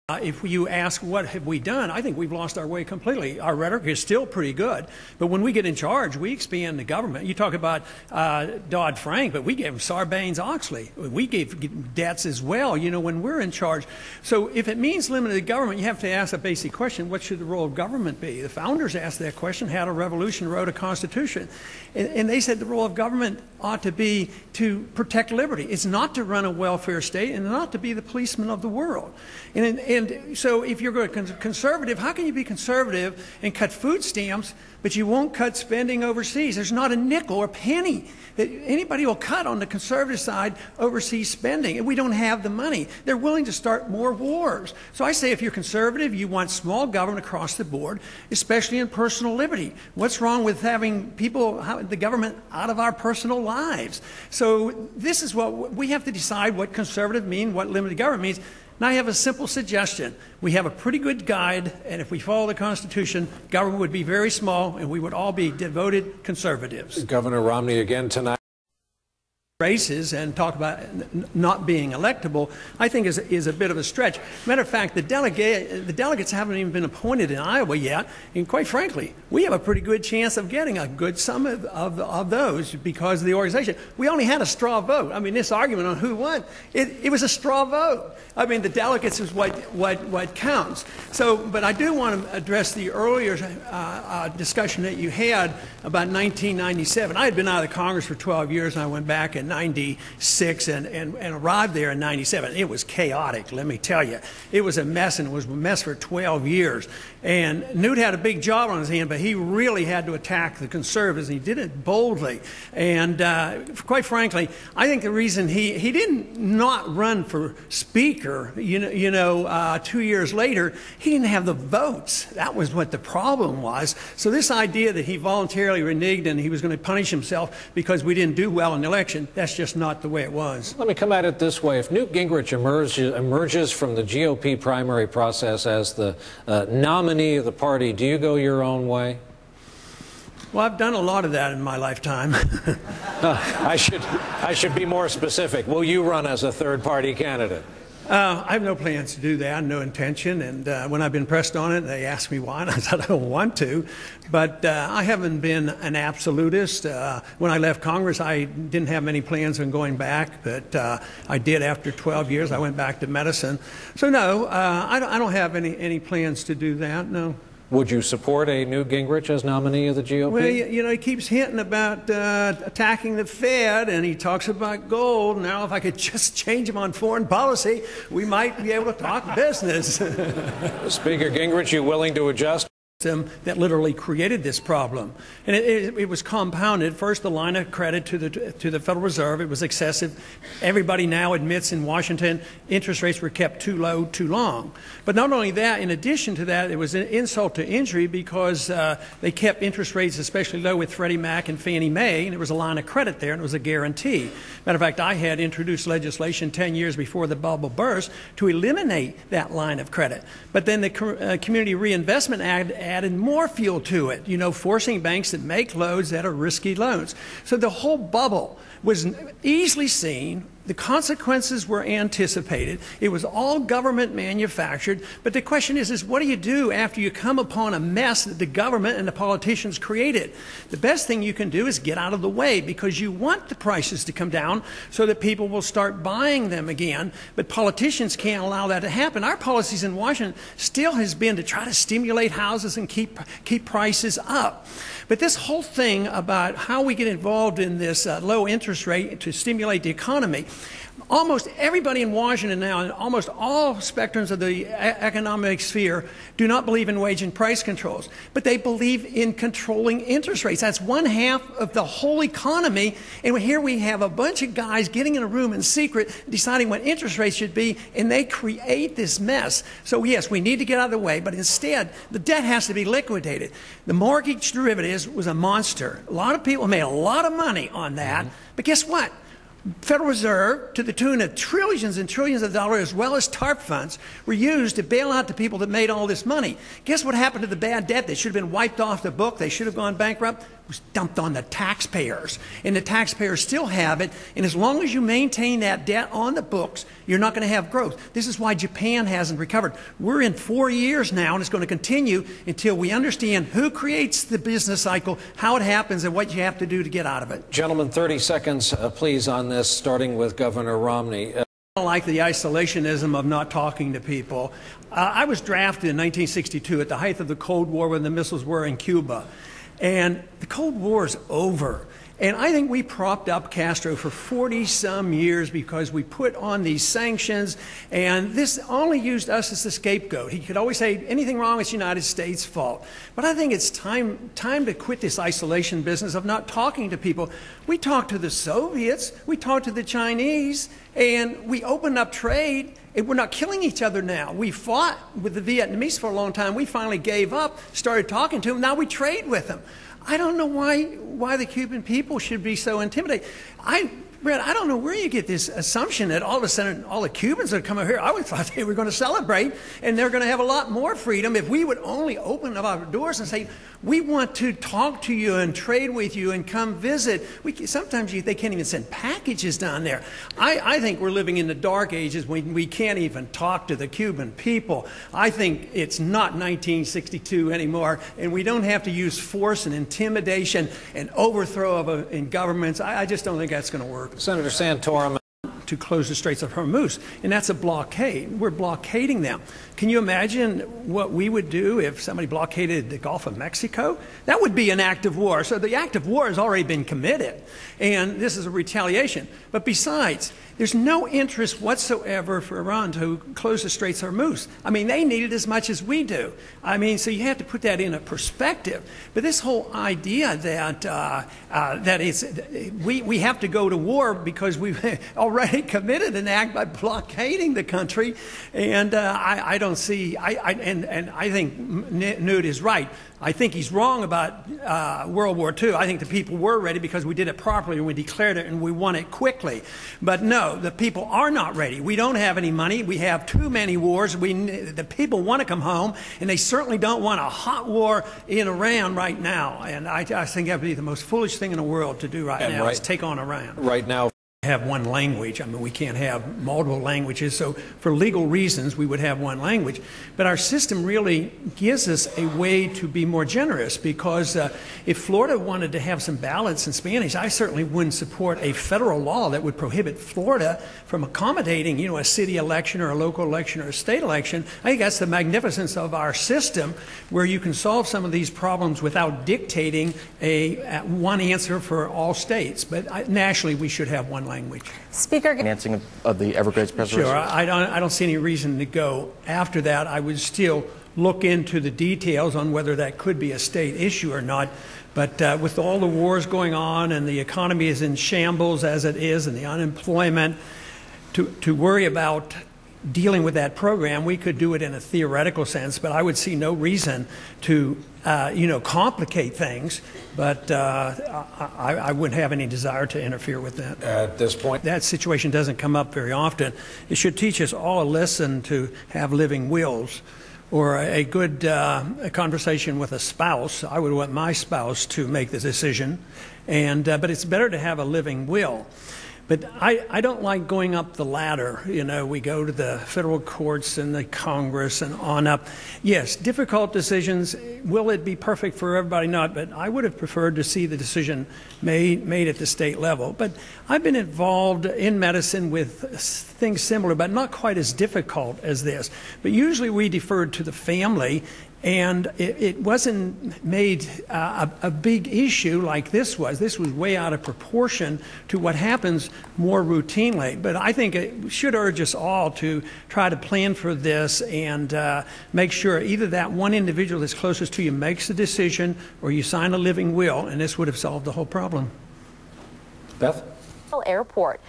If you ask what have we done, I think we've lost our way completely. Our rhetoric is still pretty good, but when we get in charge, we expand the government. You talk about Dodd-Frank, but we gave him Sarbanes-Oxley. We gave debts as well, you know, when we're in charge. So if it means limited government, you have to ask a basic question: what should the role of government be? The founders asked that question, had a revolution, wrote a constitution, and they said the role of government ought to be to protect liberty. It's not to run a welfare state and not to be the policeman of the world. And so if you're going to conservative, how can you be conservative and cut food stamps, but you won't cut spending overseas? There's not a nickel or penny that anybody will cut on the conservative side overseas spending, and we don't have the money. They're willing to start more wars. So I say if you're conservative, you want small government across the board, especially in personal liberty. What's wrong with having the government out of our personal lives? So this is what we have to decide: what conservative means, what limited government means. Now I have a simple suggestion. We have a pretty good guide, and if we follow the Constitution, government would be very small, and we would all be devoted conservatives. Governor Romney again tonight. Races and talk about not being electable, I think is a bit of a stretch. Matter of fact, the delegates haven't even been appointed in Iowa yet, and quite frankly, we have a pretty good chance of getting a good sum of those because of the organization. We only had a straw vote. I mean, this argument on who won, it was a straw vote. I mean, the delegates is what counts. So, but I do want to address the earlier discussion that you had about 1997. I had been out of the Congress for 12 years, and I went back in 96 and arrived there in 97. It was chaotic, let me tell you. It was a mess, and it was a mess for 12 years. And Newt had a big job on his hand, but he really had to attack the conservatives, and he did it boldly. And quite frankly, I think the reason he didn't not run for speaker, 2 years later, he didn't have the votes. That was what the problem was. So this idea that he voluntarily reneged and he was going to punish himself because we didn't do well in the election, that's just not the way it was. Let me come at it this way. If Newt Gingrich emerges from the GOP primary process as the nominee of the party, do you go your own way? Well, I've done a lot of that in my lifetime. I should be more specific. Will you run as a third-party candidate? I have no plans to do that, no intention, and when I've been pressed on it, they asked me why, and I said I don't want to. But I haven't been an absolutist. When I left Congress, I didn't have many plans on going back, but I did after 12 years. I went back to medicine. So no, I don't have any plans to do that, no. Would you support a Newt Gingrich as nominee of the GOP? Well, he keeps hinting about attacking the Fed, and he talks about gold. Now, if I could just change him on foreign policy, we might be able to talk business. Speaker Gingrich, you willing to adjust? That literally created this problem, and it was compounded. First, the line of credit to the Federal Reserve, it was excessive. Everybody now admits in Washington interest rates were kept too low too long. But not only that, in addition to that, it was an insult to injury because they kept interest rates especially low with Freddie Mac and Fannie Mae, and there was a line of credit there, and it was a guarantee. Matter of fact, I had introduced legislation 10 years before the bubble burst to eliminate that line of credit. But then the Community Reinvestment Act added more fuel to it, forcing banks to make loans that are risky loans. So the whole bubble was easily seen. The consequences were anticipated. It was all government manufactured. But the question is what do you do after you come upon a mess that the government and the politicians created? The best thing you can do is get out of the way, because you want the prices to come down so that people will start buying them again. But politicians can't allow that to happen. Our policies in Washington still has been to try to stimulate houses and keep prices up. But this whole thing about how we get involved in this low interest rate to stimulate the economy, almost everybody in Washington now, and almost all spectrums of the economic sphere, do not believe in wage and price controls, but they believe in controlling interest rates. That's one half of the whole economy, and here we have a bunch of guys getting in a room in secret deciding what interest rates should be, and they create this mess. So yes, we need to get out of the way, but instead, the debt has to be liquidated. The mortgage derivatives was a monster. A lot of people made a lot of money on that, but guess what? Federal Reserve, to the tune of trillions and trillions of dollars, as well as TARP funds, were used to bail out the people that made all this money. Guess what happened to the bad debt? They should have been wiped off the book. They should have gone bankrupt. It was dumped on the taxpayers. And the taxpayers still have it. And as long as you maintain that debt on the books, you're not going to have growth. This is why Japan hasn't recovered. We're in 4 years now, and it's going to continue until we understand who creates the business cycle, how it happens, and what you have to do to get out of it. Gentlemen, 30 seconds, please, on this, starting with Governor Romney. I don't like the isolationism of not talking to people. I was drafted in 1962 at the height of the Cold War when the missiles were in Cuba. And the Cold War is over. And I think we propped up Castro for 40-some years because we put on these sanctions, and this only used us as the scapegoat. He could always say, anything wrong, it's the United States' fault. But I think it's time to quit this isolation business of not talking to people. We talked to the Soviets, we talked to the Chinese, and we opened up trade. And we're not killing each other now. We fought with the Vietnamese for a long time. We finally gave up, started talking to them. Now we trade with them. I don't know why the Cuban people should be so intimidated. Brett, I don't know where you get this assumption that all of a sudden all the Cubans that come over here, I would thought they were going to celebrate and they're going to have a lot more freedom if we would only open up our doors and say, we want to talk to you and trade with you and come visit. Sometimes they can't even send packages down there. I think we're living in the dark ages when we can't even talk to the Cuban people. I think it's not 1962 anymore, and we don't have to use force and intimidation and overthrow in governments. I just don't think that's going to work. Senator Santorum. To close the Straits of Hormuz, and that's a blockade. We're blockading them. Can you imagine what we would do if somebody blockaded the Gulf of Mexico? That would be an act of war. So the act of war has already been committed, and this is a retaliation. But besides, there's no interest whatsoever for Iran to close the Straits of Hormuz. I mean, they need it as much as we do. I mean, so you have to put that in a perspective. But this whole idea that we have to go to war because we've already committed an act by blockading the country, and I don't see. And I think Newt is right. I think he's wrong about World War II. I think the people were ready because we did it properly and we declared it and we won it quickly. But no, the people are not ready. We don't have any money. We have too many wars. The people want to come home, and they certainly don't want a hot war in Iran right now. And I think that would be the most foolish thing in the world to do right now is take on Iran. Right now. Have one language. I mean, we can't have multiple languages, so for legal reasons we would have one language. But our system really gives us a way to be more generous, because if Florida wanted to have some ballots in Spanish, I certainly wouldn't support a federal law that would prohibit Florida from accommodating, a city election or a local election or a state election. I think that's the magnificence of our system, where you can solve some of these problems without dictating one answer for all states. But nationally, we should have one language. Speaker, financing of the Everglades preservation. Sure, I don't see any reason to go after that. I would still look into the details on whether that could be a state issue or not. But with all the wars going on and the economy is in shambles as it is, and the unemployment, to worry about dealing with that program, we could do it in a theoretical sense, but I would see no reason to complicate things, but I wouldn't have any desire to interfere with that. At this point, that situation doesn't come up very often. It should teach us all a lesson to have living wills, or a good conversation with a spouse. I would want my spouse to make the decision, but it's better to have a living will. But I don't like going up the ladder. We go to the federal courts and the Congress and on up. Yes, difficult decisions. Will it be perfect for everybody? Not. But I would have preferred to see the decision made at the state level. But I've been involved in medicine with things similar, but not quite as difficult as this. But usually we deferred to the family, and it wasn't made a big issue like this was. This was way out of proportion to what happens more routinely. But I think it should urge us all to try to plan for this and make sure either that one individual that's closest to you makes the decision, or you sign a living will, and this would have solved the whole problem. Beth? Airport.